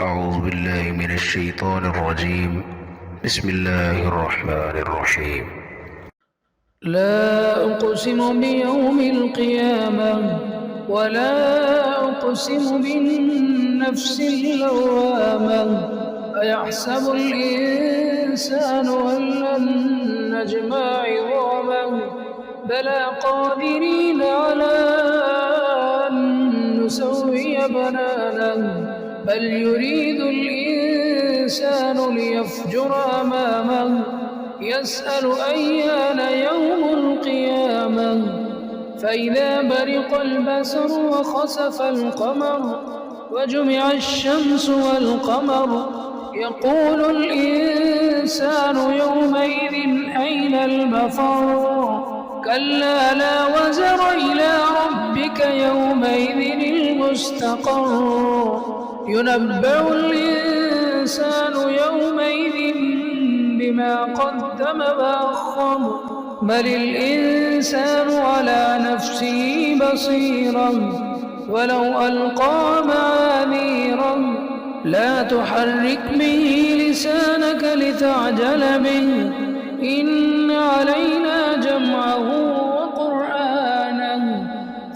أعوذ بالله من الشيطان الرجيم. بسم الله الرحمن الرحيم. لا أقسم بيوم القيامة ولا أقسم بالنفس اللوامة. أيحسب الإنسان أن لن نجمع عظامه بلى قادرين على أن نسوي بنانه بل يريد الإنسان ليفجر أمامه يسأل أيان يوم القيامة. فإذا برق البصر وخسف القمر وجمع الشمس والقمر يقول الإنسان يومئذ أين المفر. كلا لا وزر إلى ربك يومئذ المستقر. ينبأ الإنسان يومئذ بما قدم وأخر بل الإنسان على نفسه بصيرا ولو ألقى معاذيرا. لا تحرك به لسانك لتعجل به إن علينا جمعه وقرآنه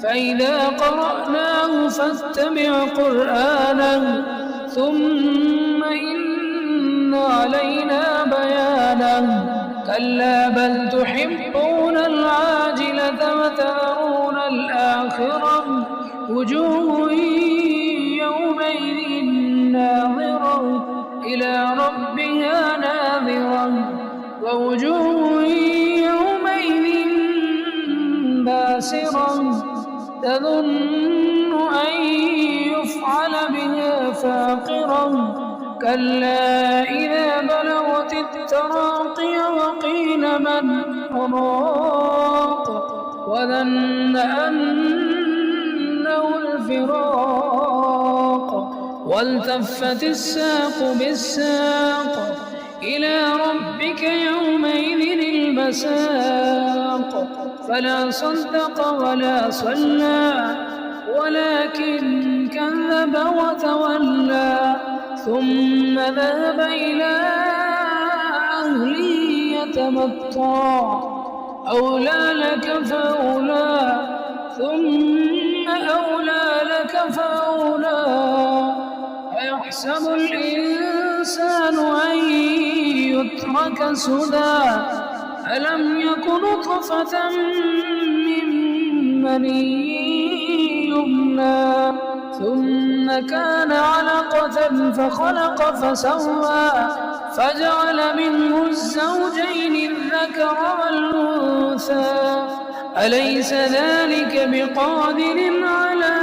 فإذا قرأناه فاتبع قرآنه ثم إن علينا بيانه. كلا بل تحبون العاجلة وتذرون الآخرة وجوه يومئذ ناظرة إلى ربها ناظرة ووجوه يومئذ باسرة تظن أن يفعل بها فاقرة. كلا إذا بلغت التراقي وقيل من راق وظن أنه الفراق والتفت الساق بالساق إلى ربك يومئذ المساق. فلا صدق ولا صلى ولكن كذب وتولى ثم ذهب إلى أهله يتمطى. أولى لك فأولى ثم أولى لك فأولى. أيحسب الإنسان أن يترك سدى ألم يك نطفة من مني يمنى ثم كان علقة فخلق فسوى فجعل منه الزوجين الذكر والأنثى. أليس ذلك بقادر على